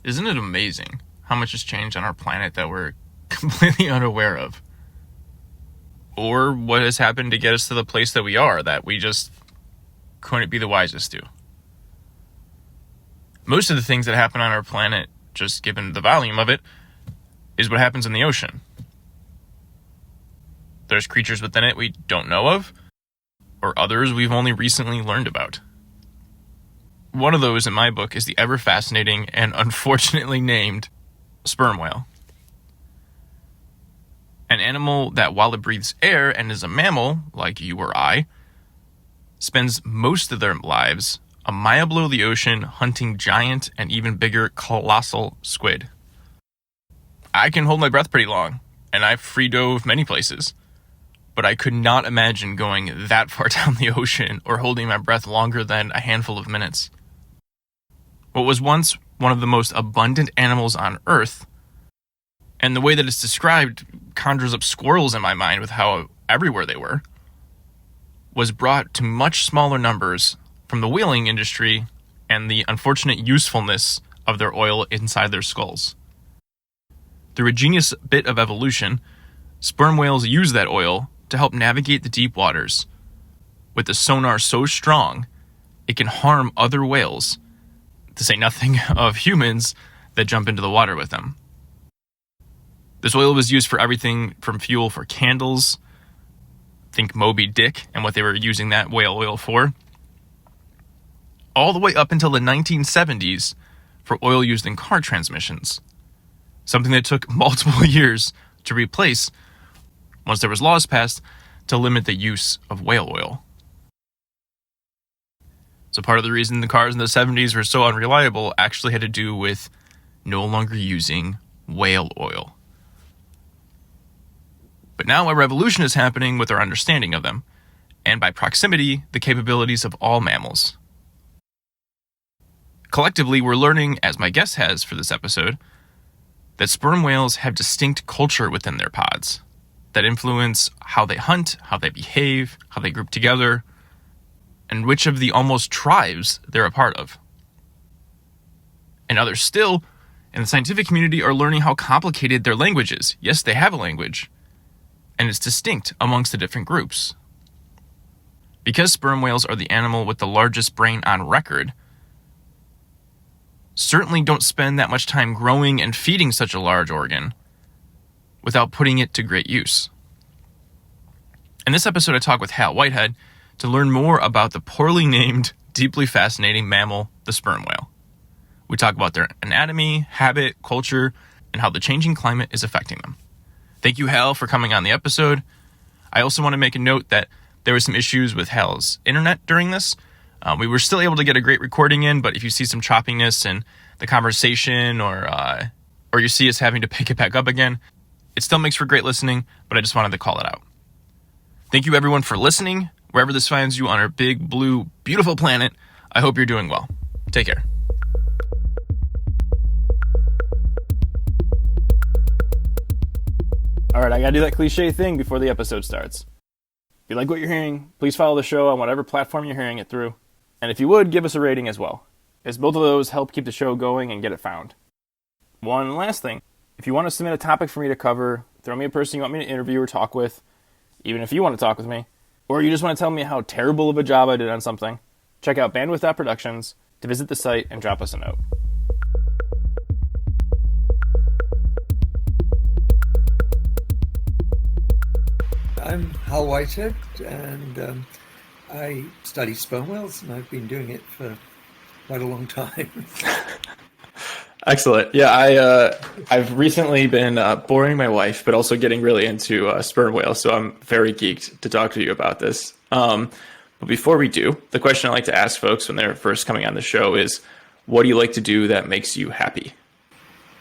Isn't it amazing how much has changed on our planet that we're completely unaware of? Or what has happened to get us to the place that we are, that we just couldn't be the wisest to? Most of the things that happen on our planet, just given the volume of it, is what happens in the ocean. There's creatures within it we don't know of, or others we've only recently learned about. One of those in my book is the ever fascinating and unfortunately named sperm whale. An animal that, while it breathes air and is a mammal, like you or I, spends most of their lives a mile below the ocean hunting giant and even bigger colossal squid. I can hold my breath pretty long, and I've free dove many places, but I could not imagine going that far down the ocean or holding my breath longer than a handful of minutes. What was once one of the most abundant animals on Earth, and the way that it's described conjures up squirrels in my mind with how everywhere they were, was brought to much smaller numbers from the whaling industry and the unfortunate usefulness of their oil inside their skulls. Through a genius bit of evolution, sperm whales use that oil to help navigate the deep waters. With the sonar so strong, it can harm other whales, to say nothing of humans that jump into the water with them. This oil was used for everything from fuel for candles, think Moby Dick and what they were using that whale oil for, all the way up until the 1970s for oil used in car transmissions, something that took multiple years to replace once there was laws passed to limit the use of whale oil. So part of the reason the cars in the 70s were so unreliable actually had to do with no longer using whale oil. But now a revolution is happening with our understanding of them, and by proximity, the capabilities of all mammals. Collectively, we're learning, as my guest has for this episode, that sperm whales have distinct culture within their pods that influence how they hunt, how they behave, how they group together, and which of the almost tribes they're a part of. And others still, in the scientific community, are learning how complicated their language is. Yes, they have a language, and it's distinct amongst the different groups. Because sperm whales are the animal with the largest brain on record, certainly don't spend that much time growing and feeding such a large organ without putting it to great use. In this episode, I talk with Hal Whitehead to learn more about the poorly named, deeply fascinating mammal, the sperm whale. We talk about their anatomy, habit, culture, and how the changing climate is affecting them. Thank you, Hal, for coming on the episode. I also want to make a note that there were some issues with Hal's internet during this. We were still able to get a great recording in, but if you see some choppiness in the conversation or you see us having to pick it back up again, it still makes for great listening, but I just wanted to call it out. Thank you, everyone, for listening. Wherever this finds you on our big, blue, beautiful planet, I hope you're doing well. Take care. All right, I gotta do that cliche thing before the episode starts. If you like what you're hearing, please follow the show on whatever platform you're hearing it through. And if you would, give us a rating as well, as both of those help keep the show going and get it found. One last thing, if you want to submit a topic for me to cover, throw me a person you want me to interview or talk with, even if you want to talk with me, or you just want to tell me how terrible of a job I did on something, check out bandwidth.productions to visit the site and drop us a note. I'm Hal Whitehead, and I study sperm whales, and I've been doing it for quite a long time. Excellent. Yeah, I've recently been boring my wife, but also getting really into sperm whales, so I'm very geeked to talk to you about this. But before we do, the question I like to ask folks when they're first coming on the show is, what do you like to do that makes you happy?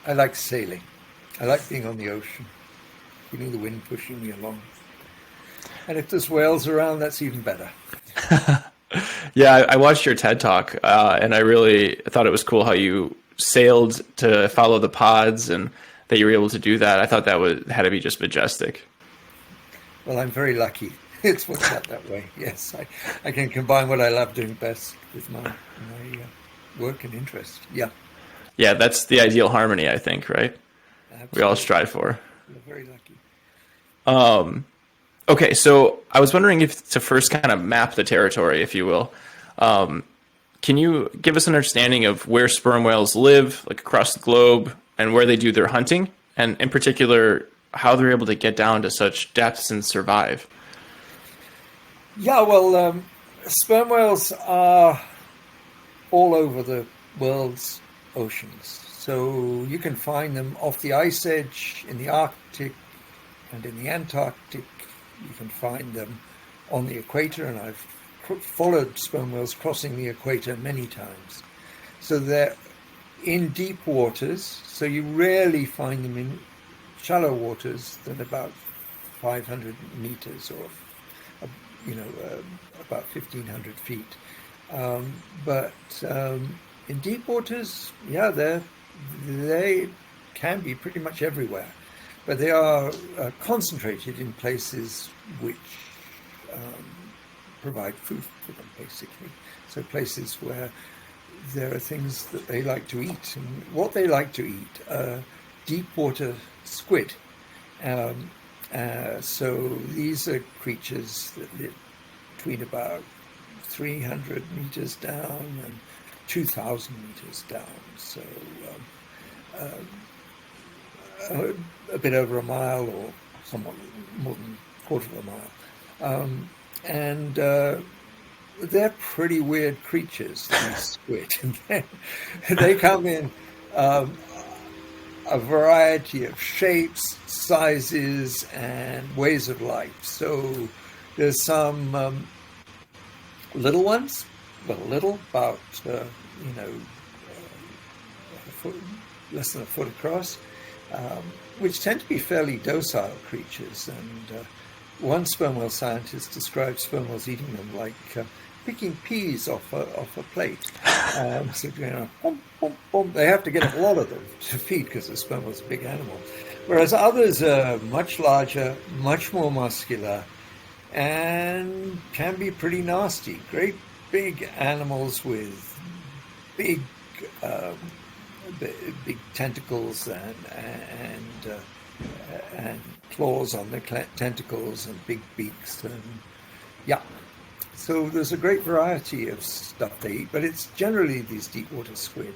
I like sailing. I like being on the ocean, feeling the wind pushing me along. And if there's whales around, that's even better. Yeah, I watched your TED Talk, and I really thought it was cool how you sailed to follow the pods and that you were able to do that. I thought that had to be just majestic. Well, I'm very lucky. It's worked out that way. Yes, I can combine what I love doing best with my work and interest. Yeah. Yeah, that's the ideal harmony, I think, right? We all Absolutely. strive for. You're very lucky. Okay, so I was wondering if to first kind of map the territory, if you will. Can you give us an understanding of where sperm whales live, like across the globe, and where they do their hunting, and in particular, how they're able to get down to such depths and survive? Yeah, well, sperm whales are all over the world's oceans. So you can find them off the ice edge in the Arctic and in the Antarctic. You can find them on the equator, and I've followed sperm whales crossing the equator many times. So they're in deep waters, so you rarely find them in shallow waters than about 500 meters or you know, about 1,500 feet. But in deep waters, yeah, they can be pretty much everywhere, but they are concentrated in places which provide food for them, basically. So places where there are things that they like to eat, and what they like to eat are deep water squid. Um, so these are creatures that live between about 300 meters down and 2,000 meters down. So a bit over a mile or somewhat more than a quarter of a mile. And they're pretty weird creatures, these squid. They come in um, a variety of shapes, sizes, and ways of life. So there's some little ones, well, little, about a foot, less than a foot across, which tend to be fairly docile creatures. And one sperm whale scientist describes sperm whales eating them like picking peas off a plate. So, boom, boom, boom. They have to get a lot of them to feed because the sperm whale's a big animal. Whereas others are much larger, much more muscular, and can be pretty nasty. Great big animals with big, uh, big tentacles and claws on the tentacles and big beaks, and yeah. So there's a great variety of stuff they eat, but it's generally these deep water squid.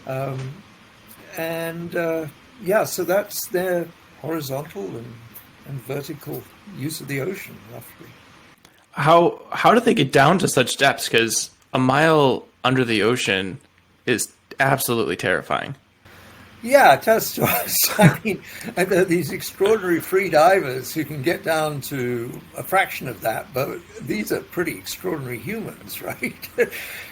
Um, and yeah, so that's their horizontal and vertical use of the ocean, roughly. How do they get down to such depths? Because a mile under the ocean is absolutely terrifying. Yeah, it does to us. I mean, there are these extraordinary free divers who can get down to a fraction of that, but these are pretty extraordinary humans, right?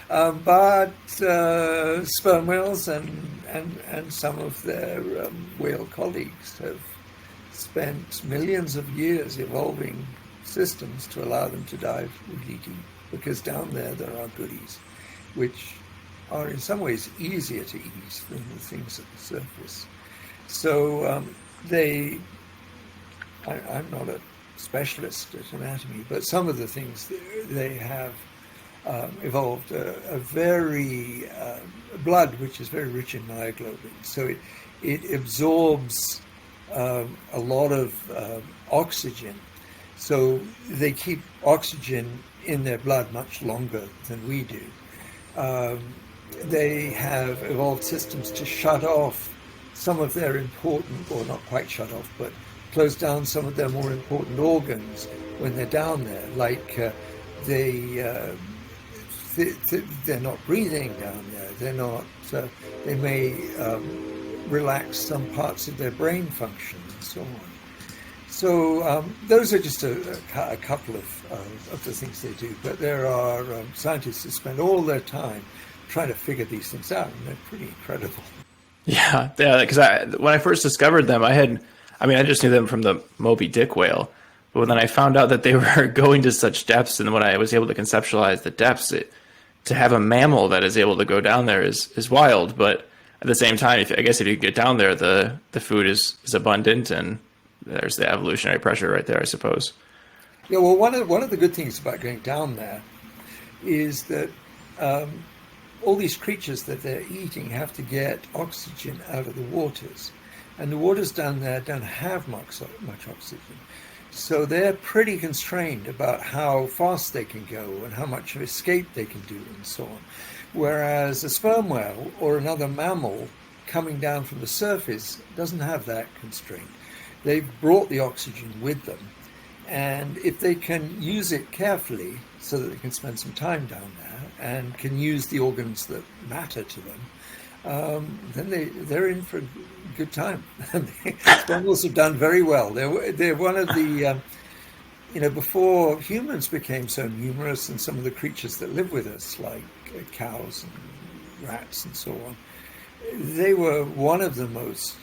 But sperm whales and some of their whale colleagues have spent millions of years evolving systems to allow them to dive really deep, because down there are goodies, which are in some ways easier to eat than the things at the surface. So I'm not a specialist at anatomy, but some of the things they have evolved a very blood which is very rich in myoglobin. So it absorbs a lot of oxygen. So they keep oxygen in their blood much longer than we do. They have evolved systems to shut off some of their important, or not quite shut off, but close down some of their more important organs when they're down there. Like they're not breathing down there. They're not. They may relax some parts of their brain function and so on. So those are just a couple of the things they do. But there are scientists who spend all their time trying to figure these things out, and they're pretty incredible. Yeah. Because when I first discovered them, I just knew them from the Moby Dick whale. But then I found out that they were going to such depths, and when I was able to conceptualize the depths, to have a mammal that is able to go down there is wild. But at the same time, I guess if you get down there, the food is abundant, and there's the evolutionary pressure right there, I suppose. Yeah, well, one of the good things about going down there is that all these creatures that they're eating have to get oxygen out of the waters, and the waters down there don't have much oxygen. So they're pretty constrained about how fast they can go and how much of escape they can do and so on. Whereas a sperm whale or another mammal coming down from the surface doesn't have that constraint. They've brought the oxygen with them. And if they can use it carefully so that they can spend some time down there and can use the organs that matter to them, then they're in for a good time. Sperm whales have done very well. They're one of the, before humans became so numerous and some of the creatures that live with us, like cows and rats and so on, they were one of the most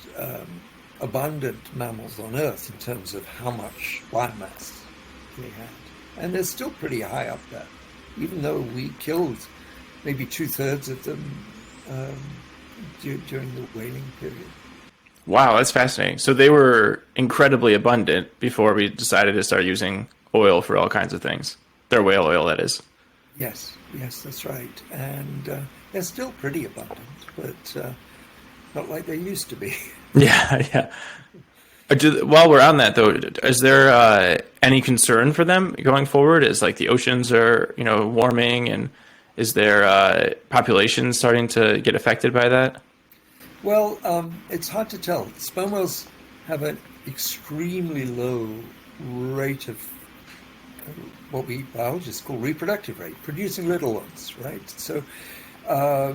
abundant mammals on Earth in terms of how much biomass they had. And they're still pretty high up there, even though we killed maybe 2/3 of them during the whaling period. Wow, that's fascinating. So they were incredibly abundant before we decided to start using oil for all kinds of things. Their whale oil, that is. Yes, that's right. And they're still pretty abundant, but not like they used to be. Yeah. While we're on that, though, is there any concern for them going forward? Is like the oceans are, warming, and is their population starting to get affected by that? Well, it's hard to tell. Sperm whales have an extremely low rate of what we biologists call reproductive rate, producing little ones, right? So a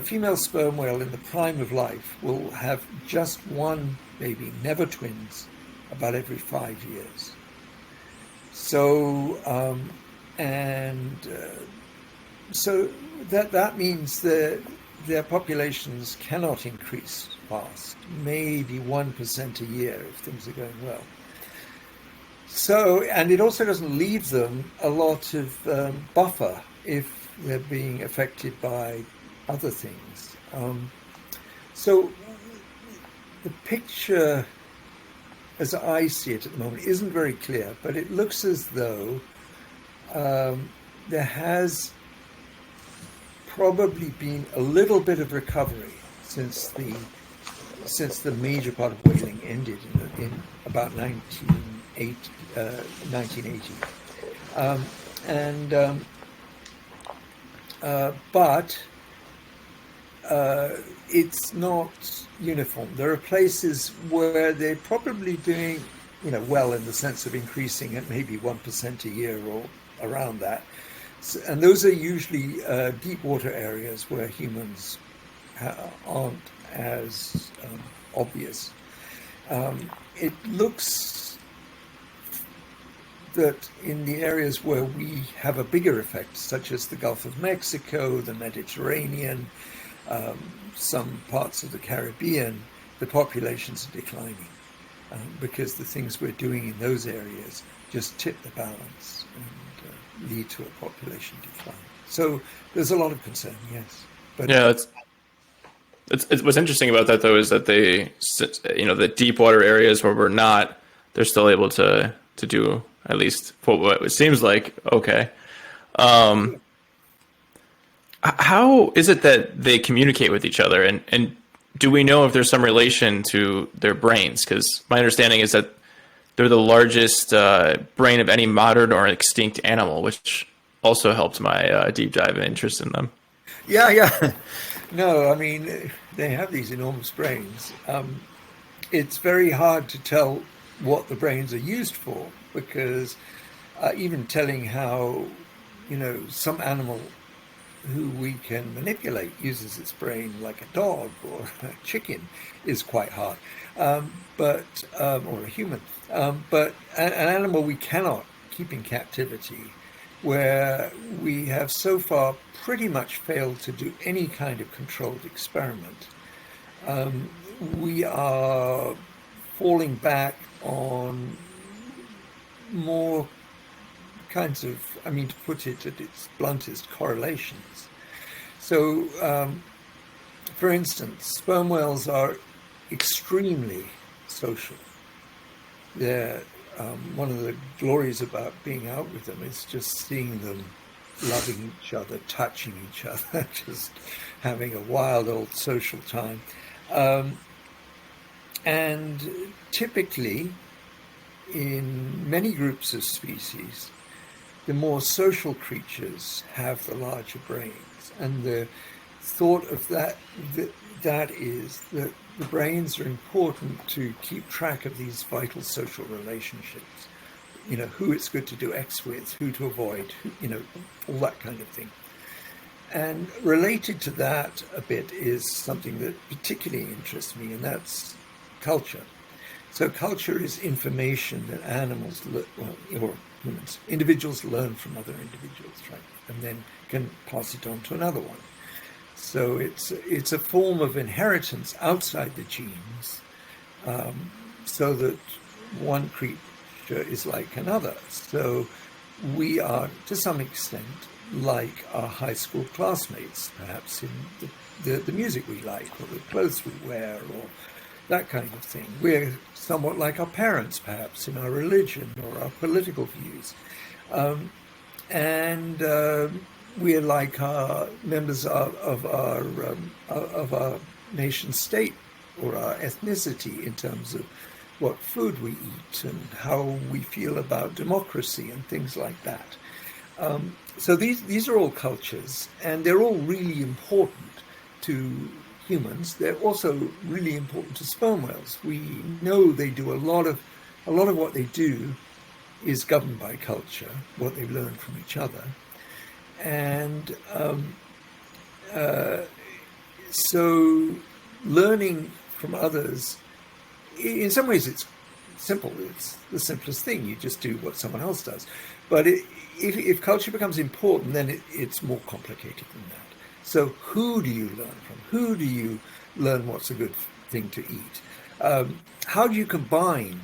female sperm whale in the prime of life will have just one baby, never twins, about every 5 years. So, so that means that their populations cannot increase fast, maybe 1% a year if things are going well. So, and it also doesn't leave them a lot of buffer if they're being affected by other things. So the picture, as I see it at the moment, isn't very clear, but it looks as though there has probably been a little bit of recovery since the major part of whaling ended in about 1980. But it's not uniform. There are places where they're probably doing, well, in the sense of increasing at maybe 1% a year or around that. And those are usually deep water areas where humans aren't as obvious. It looks that in the areas where we have a bigger effect, such as the Gulf of Mexico, the Mediterranean, some parts of the Caribbean, the populations are declining because the things we're doing in those areas just tip the balance and lead to a population decline. So there's a lot of concern, yes. But yeah, it's what's interesting about that, though, is that they, the deep water areas where we're not, they're still able to do at least what it seems like okay. How is it that they communicate with each other, and do we know if there's some relation to their brains? Because my understanding is that they're the largest brain of any modern or extinct animal, which also helped my deep dive and interest in them. Yeah. No, I mean, they have these enormous brains. It's very hard to tell what the brains are used for, because even telling how, some animal who we can manipulate uses its brain like a dog or a chicken is quite hard. Or a human. But an animal we cannot keep in captivity, where we have so far pretty much failed to do any kind of controlled experiment. We are falling back on more kinds of, to put it at its bluntest, correlations. So, for instance, sperm whales are extremely social. They're, one of the glories about being out with them is just seeing them loving each other, touching each other, just having a wild old social time. And typically, in many groups of species, the more social creatures have the larger brains. And the thought of that is that the brains are important to keep track of these vital social relationships. You know, who it's good to do X with, who to avoid, you know, all that kind of thing. And related to that a bit is something that particularly interests me, and that's culture. So culture is information that animals, or humans, individuals learn from other individuals, right? And then can pass it on to another one. So it's a form of inheritance outside the genes, so that one creature is like another. So we are, to some extent, like our high school classmates, perhaps in the music we like, or the clothes we wear, or that kind of thing. We're somewhat like our parents, perhaps, in our religion or our political views. And we're like our members of our nation state or our ethnicity in terms of what food we eat and how we feel about democracy and things like that. So these are all cultures, and they're all really important to humans. They're also really important to sperm whales. We know they do a lot of what they do is governed by culture, what they've learned from each other. And so learning from others, in some ways it's simple. It's the simplest thing. You just do what someone else does. But if culture becomes important, then it's more complicated than that. So who do you learn from? Who do you learn what's a good thing to eat? How do you combine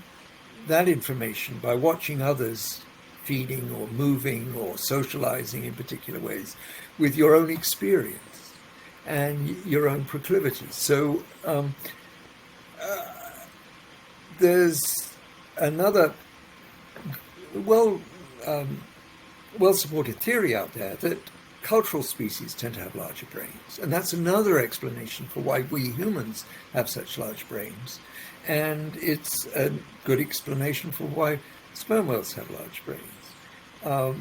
that information by watching others feeding or moving or socializing in particular ways with your own experience and your own proclivities? So there's another well-supported theory out there that cultural species tend to have larger brains. And that's another explanation for why we humans have such large brains. And it's a good explanation for why sperm whales have large brains. There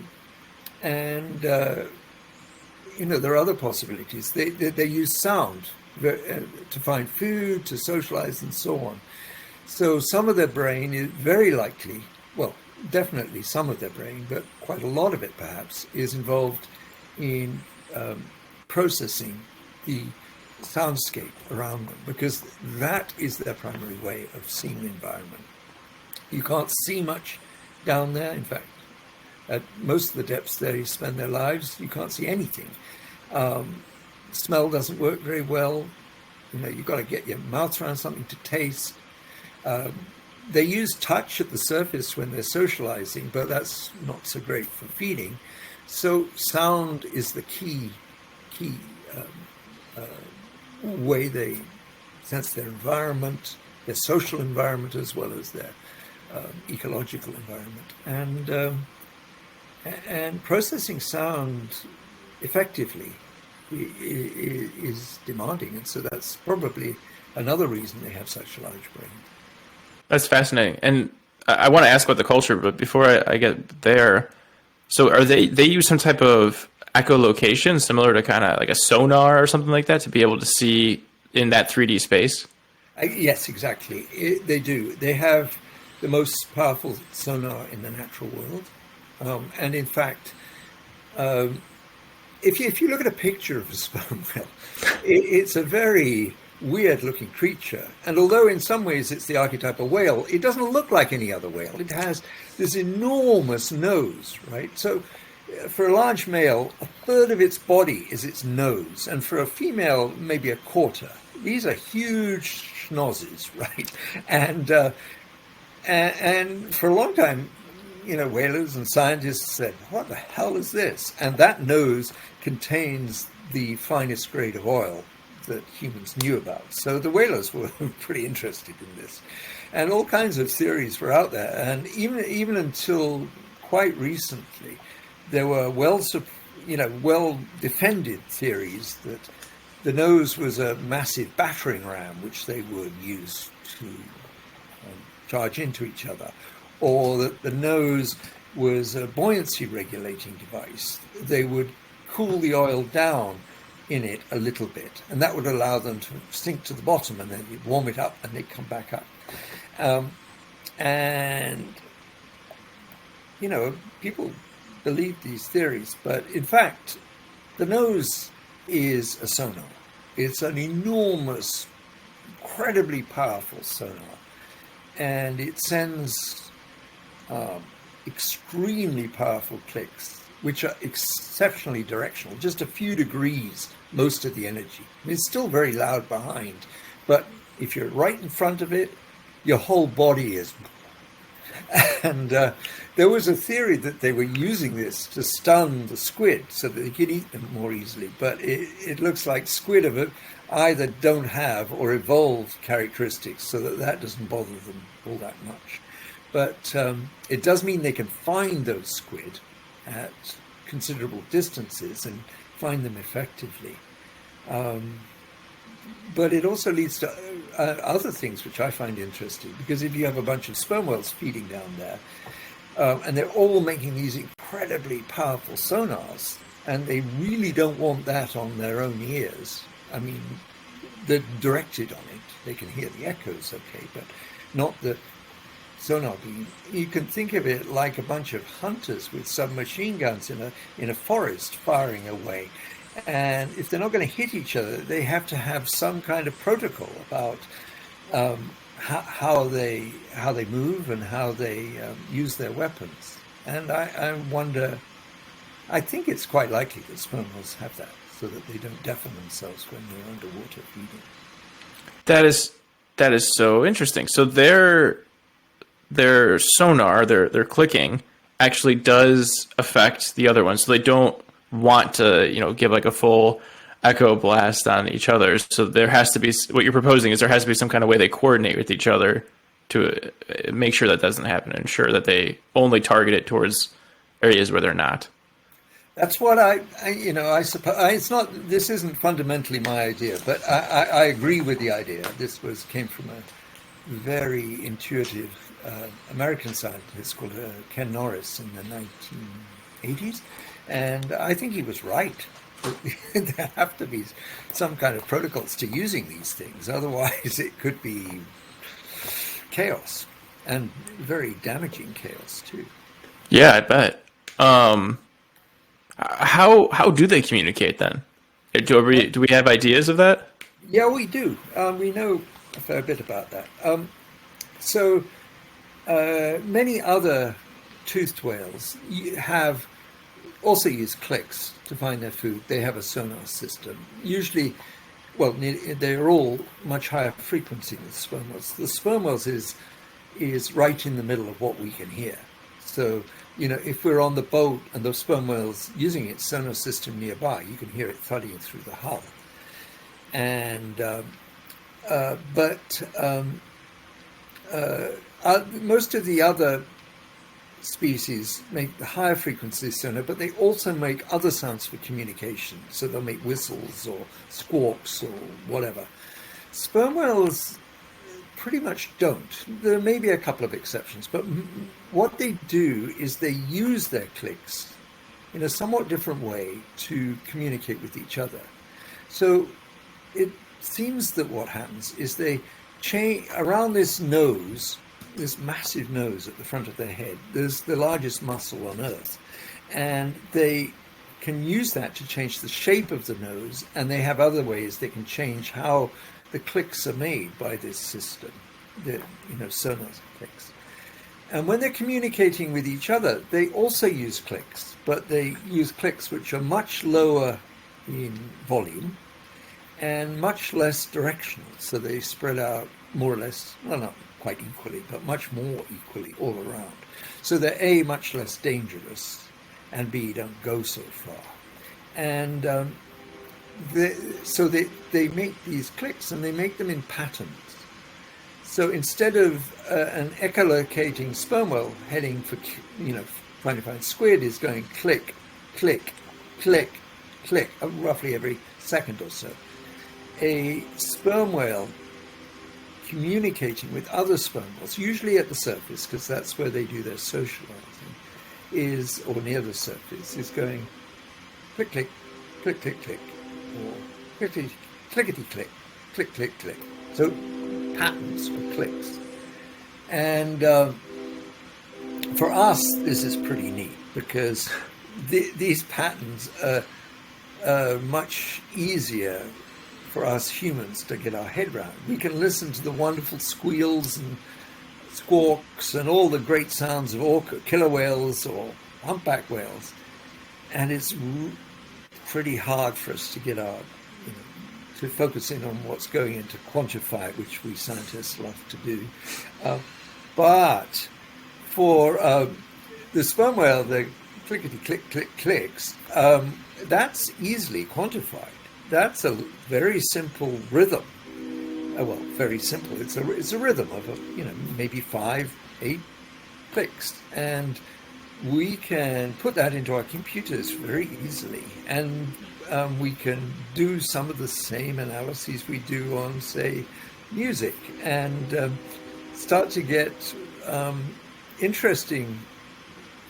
are other possibilities. They use sound to find food, to socialize, and so on. So some of their brain is very likely, well, definitely some of their brain, but quite a lot of it perhaps, is involved in processing the soundscape around them, because that is their primary way of seeing the environment. You can't see much down there. In fact, at most of the depths they spend their lives, you can't see anything. Smell doesn't work very well. You've got to get your mouth around something to taste. They use touch at the surface when they're socializing, but that's not so great for feeding. So sound is the key way they sense their environment, their social environment, as well as their ecological environment. And processing sound effectively is demanding, and so that's probably another reason they have such a large brain. That's fascinating. And I want to ask about the culture, but before I get there, so are they use some type of echolocation similar to kind of like a sonar or something like that to be able to see in that 3D space? Yes, exactly. They do. They have the most powerful sonar in the natural world. And in fact, if you look at a picture of a sperm whale, it's a very weird looking creature. And although in some ways it's the archetypal whale, it doesn't look like any other whale. It has this enormous nose, right? So for a large male, a third of its body is its nose. And for a female, maybe a quarter. These are huge schnozzes, right? And for a long time, whalers and scientists said, what the hell is this? And that nose contains the finest grade of oil that humans knew about. So the whalers were pretty interested in this. And all kinds of theories were out there. And even until quite recently, there were well-defended theories that the nose was a massive battering ram which they would use to charge into each other, or that the nose was a buoyancy regulating device. They would cool the oil down in it a little bit, and that would allow them to sink to the bottom, and then you'd warm it up and they'd come back up. And people believe these theories, but in fact the nose is a sonar. It's an enormous, incredibly powerful sonar, and it sends extremely powerful clicks which are exceptionally directional, just a few degrees most of the energy. I mean, it's still very loud behind, but if you're right in front of it, your whole body is. And there was a theory that they were using this to stun the squid so that they could eat them more easily, but it looks like squid either don't have or evolved characteristics so that doesn't bother them all that much. But it does mean they can find those squid at considerable distances and find them effectively. But it also leads to other things which I find interesting, because if you have a bunch of sperm whales feeding down there, and they're all making these incredibly powerful sonars, and they really don't want that on their own ears. I mean, they're directed on it. They can hear the echoes, okay, but not the sonar beam. You can think of it like a bunch of hunters with submachine guns in a forest firing away. And if they're not going to hit each other, they have to have some kind of protocol about how they move and how they use their weapons. And I wonder, I think it's quite likely that sperm whales have that, so that they don't deafen themselves when they're underwater feeding. That is so interesting. So their sonar, their clicking, actually does affect the other one. So they don't want to, give like a full echo blast on each other. So there has to be, what you're proposing is there has to be some kind of way they coordinate with each other to make sure that doesn't happen and ensure that they only target it towards areas where they're not. That's what I suppose. It's not. This isn't fundamentally my idea, but I agree with the idea. This came from a very intuitive American scientist called Ken Norris in the 1980s, and I think he was right. There have to be some kind of protocols to using these things, otherwise it could be chaos, and very damaging chaos too. Yeah, I bet. How do they communicate then? Do we have ideas of that? Yeah, we do. We know a fair bit about that. So many other toothed whales also use clicks to find their food. They have a sonar system. Usually, well, they're all much higher frequency than the sperm whales. The sperm whales is right in the middle of what we can hear. So, if we're on the boat and the sperm whale's using its sonar system nearby, you can hear it thudding through the hull. And most of the other species make the higher frequency sonar, but they also make other sounds for communication. So they'll make whistles or squawks or whatever. Sperm whales pretty much don't. There may be a couple of exceptions, but what they do is they use their clicks in a somewhat different way to communicate with each other. So it seems that what happens is they change around this nose, this massive nose at the front of their head. There's the largest muscle on Earth, and they can use that to change the shape of the nose, and they have other ways they can change how the clicks are made by this system, the sonar clicks. And when they're communicating with each other, they also use clicks, but they use clicks which are much lower in volume and much less directional. So they spread out more or less, well, not quite equally, but much more equally all around. So they're A, much less dangerous, and B, don't go so far. And so they make these clicks, and they make them in patterns. So instead of an echolocating sperm whale heading for, trying to find squid, is going click, click, click, click, roughly every second or so. A sperm whale communicating with other sperm whales, usually at the surface, because that's where they do their socializing, or near the surface, is going click, click, click, click, click, or clickety, clickety, click, click, click, click. So patterns or clicks. And for us, this is pretty neat because these patterns are much easier for us humans to get our head around. We can listen to the wonderful squeals and squawks and all the great sounds of killer whales or humpback whales, and it's pretty hard for us to get to focus in on what's going into quantified, which we scientists love to do. But for the sperm whale, the clickety click click clicks, that's easily quantified. That's a very simple rhythm. Well, very simple. It's a rhythm of maybe 5-8 clicks, and we can put that into our computers very easily, and we can do some of the same analyses we do on, say, music, and start to get interesting,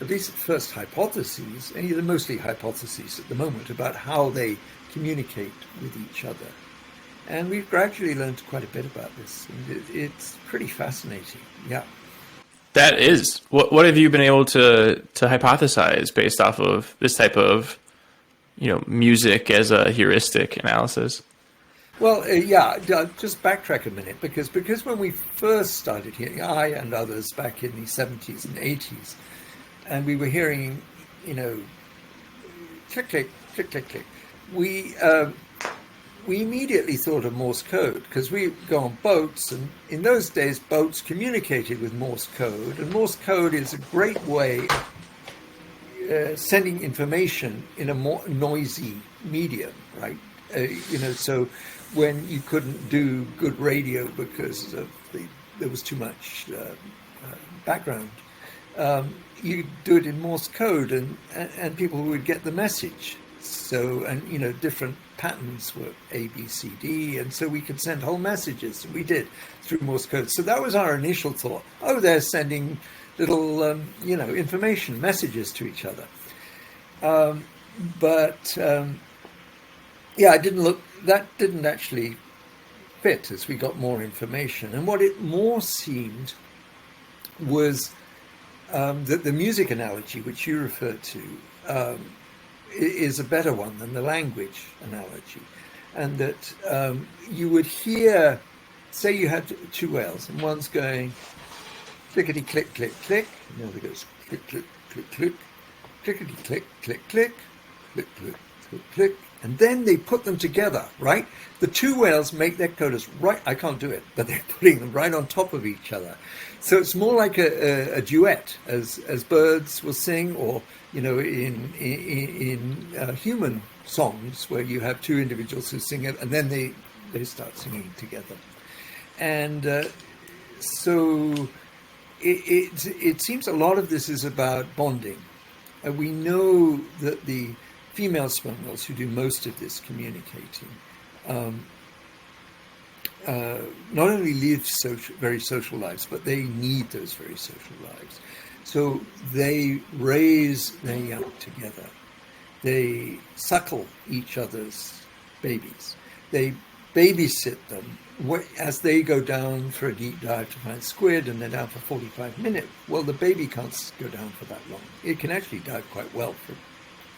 at least at first, hypotheses, and they're mostly hypotheses at the moment, about how they communicate with each other. And we've gradually learned quite a bit about this, and it's pretty fascinating. Yeah. That is. What have you been able to hypothesize based off of this type of music as a heuristic analysis? Well, just backtrack a minute, because when we first started hearing, I and others back in the 70s and 80s, and we were hearing, click, click, click, click, click, we immediately thought of Morse code, because we go on boats, and in those days boats communicated with Morse code, and Morse code is a great way of sending information in a more noisy medium, right? So when you couldn't do good radio because of there was too much background, you do it in Morse code, and people would get the message. So, and different patterns were A, B, C, D, and so we could send whole messages, and we did through Morse code. So that was our initial thought. Oh, they're sending little, information, messages to each other. That didn't actually fit as we got more information. And what it more seemed was that the music analogy, which you referred to, is a better one than the language analogy. And that you would hear, say you had two whales, and one's going clickety click click click, and the other goes click click click click, clickety click click click, click click click click, and then they put them together, right? The two whales make their codas right. I can't do it, but they're putting them right on top of each other. So it's more like a duet, as birds will sing, or in human songs where you have two individuals who sing it, and then they start singing together. And so it seems a lot of this is about bonding. We know that the female sperm whales, who do most of this communicating, not only live very social lives, but they need those very social lives. So they raise their young together. They suckle each other's babies. They babysit them as they go down for a deep dive to find squid, and they're down for 45 minutes. Well, the baby can't go down for that long. It can actually dive quite well for a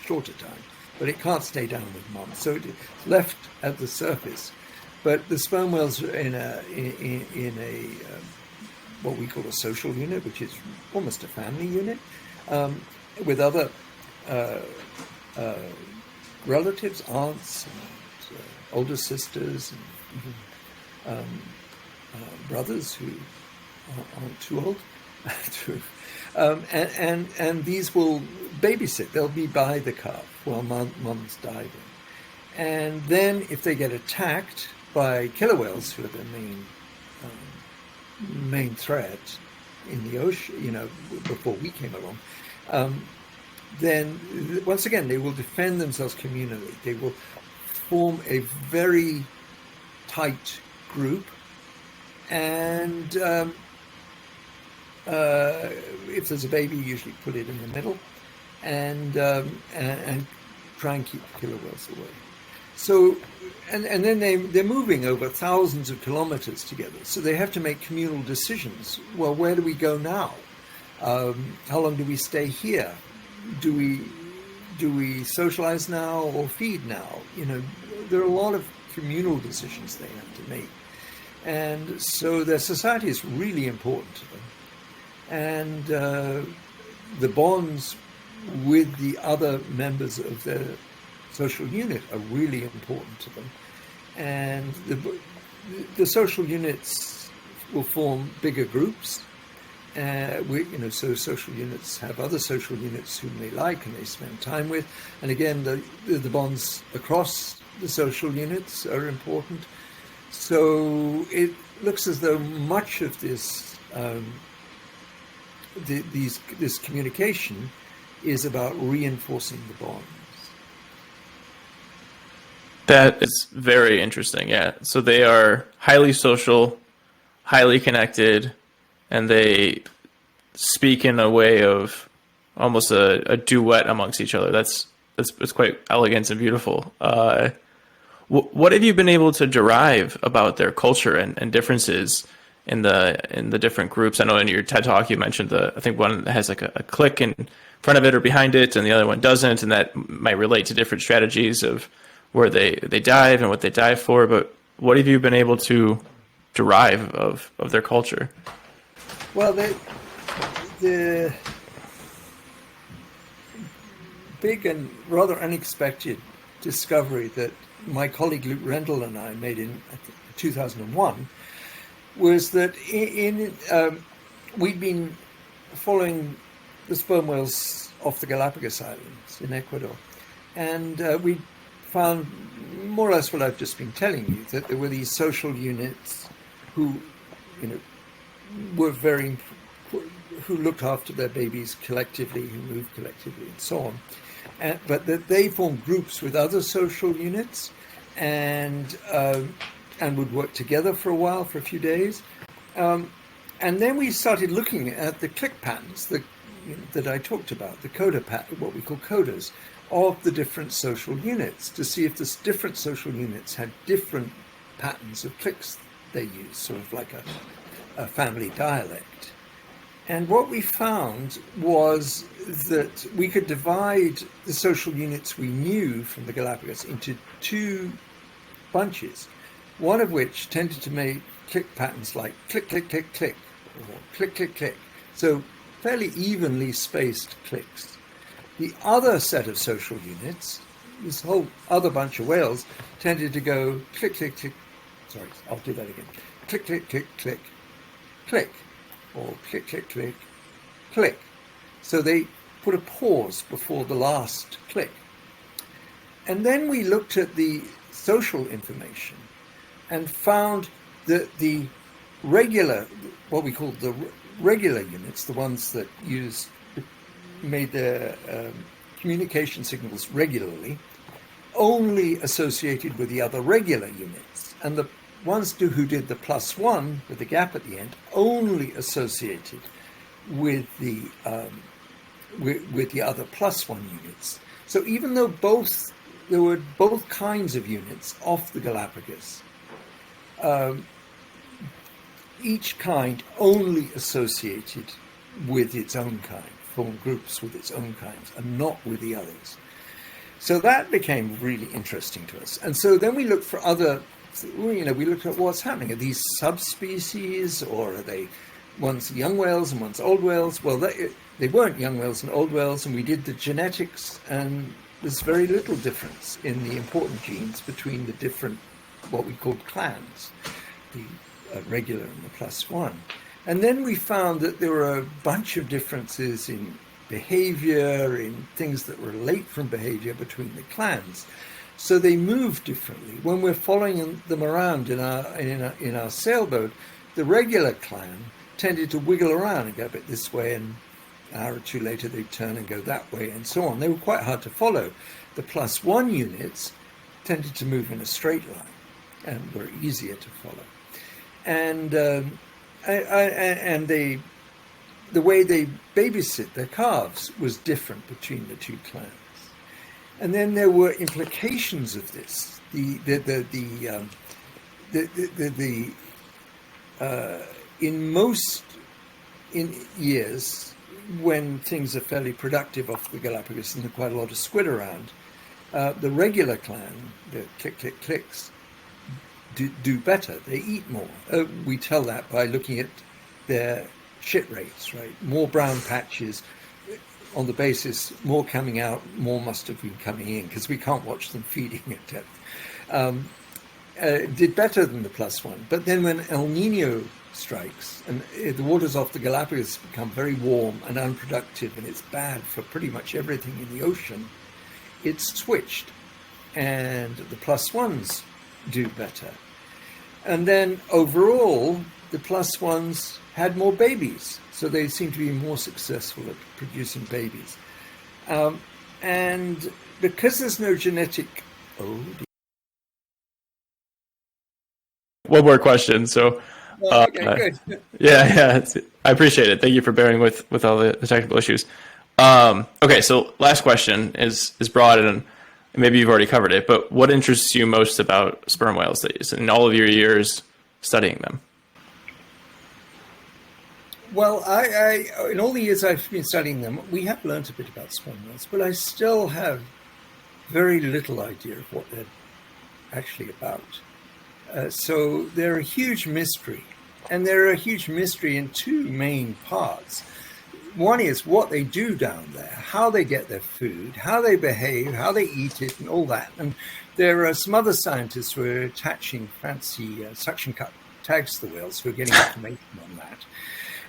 shorter time, but it can't stay down with mom. So it's left at the surface. But the sperm whales are in a what we call a social unit, which is almost a family unit, with other relatives, aunts, and older sisters, and even brothers who aren't too old. And these will babysit. They'll be by the calf while mom's diving. And then if they get attacked by killer whales, who are the main threat in the ocean, before we came along, then once again, they will defend themselves communally. They will form a very tight group, and if there's a baby, usually put it in the middle, and try and keep the killer whales away. So, and then they're moving over thousands of kilometers together, so they have to make communal decisions. Well, where do we go now? How long do we stay here? Do we socialize now or feed now? You know, there are a lot of communal decisions they have to make, and so their society is really important to them, and the bonds with the other members of their social unit are really important to them, and the social units will form bigger groups. So social units have other social units whom they like and they spend time with, and again, the bonds across the social units are important. So it looks as though much of this this communication is about reinforcing the bonds. That is very interesting. Yeah. So they are highly social, highly connected, and they speak in a way of almost a duet amongst each other. That's quite elegant and beautiful. What have you been able to derive about their culture and differences in the different groups? I know in your TED Talk you mentioned I think one has like a click in front of it or behind it, and the other one doesn't, and that might relate to different strategies of where they dive and what they dive for. But what have you been able to derive of their culture? Well, the big and rather unexpected discovery that my colleague Luke Rendell and I made in 2001 was that we'd been following the sperm whales off the Galapagos Islands in Ecuador, and we found more or less what I've just been telling you, that there were these social units who, were who looked after their babies collectively, who moved collectively, and so on. But that they formed groups with other social units, and would work together for a while, for a few days, and then we started looking at the click patterns that I talked about, the coda pattern, what we call codas, of the different social units, to see if the different social units had different patterns of clicks they use, sort of like a family dialect. And what we found was that we could divide the social units we knew from the Galapagos into two bunches, one of which tended to make click patterns like click, click, click, click, or click, click, click. So fairly evenly spaced clicks. The other set of social units, this whole other bunch of whales, tended to go click, click, click. Sorry, I'll do that again. Click, click, click, click, click, or click, click, click, click. So they put a pause before the last click. And then we looked at the social information and found that the regular, what we call the regular units, the ones that made their communication signals regularly, only associated with the other regular units. And the ones who did the +1 with the gap at the end only associated with the other +1 units. So even though there were both kinds of units off the Galapagos, each kind only associated with its own kind, formed groups with its own kinds, and not with the others. So that became really interesting to us. And so then we looked for other, we looked at what's happening. Are these subspecies, or are they one's young whales and one's old whales? Well, they weren't young whales and old whales, and we did the genetics, and there's very little difference in the important genes between the different, what we called clans, the regular and the +1. And then we found that there were a bunch of differences in behavior, in things that relate from behavior between the clans. So they move differently. When we're following them around in our sailboat, the regular clan tended to wiggle around and go a bit this way and An hour or two later, they'd turn and go that way, and so on. They were quite hard to follow. The +1 units tended to move in a straight line and were easier to follow. And the way they babysit their calves was different between the two clans. And then there were implications of this. In years when things are fairly productive off the Galapagos and there are quite a lot of squid around, the regular clan, the clicks, do better. They eat more. We tell that by looking at their shit rates, right? More brown patches. On the basis, more coming out, more must have been coming in, because we can't watch them feeding at depth. Did better than the +1. But then when El Nino strikes and the waters off the Galapagos become very warm and unproductive, and it's bad for pretty much everything in the ocean, it's switched. And the +1s do better. And then overall, the +1s had more babies. So they seem to be more successful at producing babies. And because there's no genetic... One more question. So, okay, good. Yeah, I appreciate it. Thank you for bearing with all the technical issues. Okay, so last question is broad, and maybe you've already covered it, but what interests you most about sperm whales in all of your years studying them? Well, in all the years I've been studying them, we have learned a bit about sperm whales, but I still have very little idea of what they're actually about. So they're a huge mystery, and they're a huge mystery in two main parts. One is what they do down there, how they get their food, how they behave, how they eat it, and all that. And there are some other scientists who are attaching fancy suction cup tags to the whales who are getting information on that.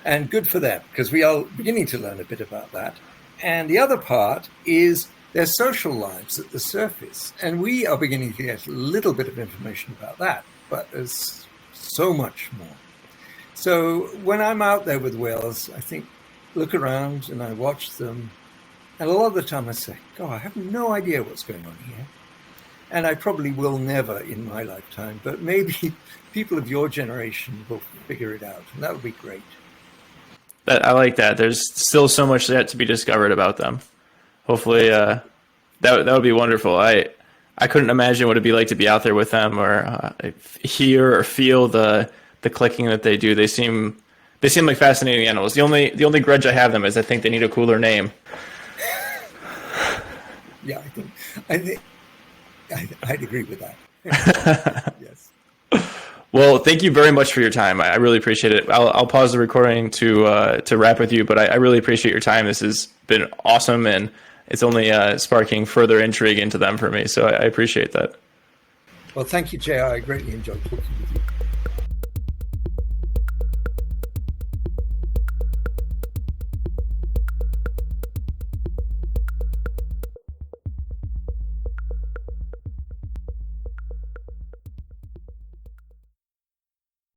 And good for them, because we are beginning to learn a bit about that. And the other part is their social lives at the surface. And we are beginning to get a little bit of information about that, but there's so much more. So when I'm out there with whales, I look around and I watch them. And a lot of the time I say, God, I have no idea what's going on here. And I probably will never in my lifetime, but maybe people of your generation will figure it out. And that would be great. I like that. There's still so much yet to be discovered about them. Hopefully, that would be wonderful. I couldn't imagine what it'd be like to be out there with them, or hear or feel the clicking that they do. They seem like fascinating animals. The only grudge I have them is I think they need a cooler name. Yeah, I'd agree with that. Yes. Well, thank you very much for your time. I really appreciate it. I'll pause the recording to wrap with you, but I really appreciate your time. This has been awesome, and it's only sparking further intrigue into them for me. So I appreciate that. Well, thank you, Jay. I greatly enjoyed talking with you.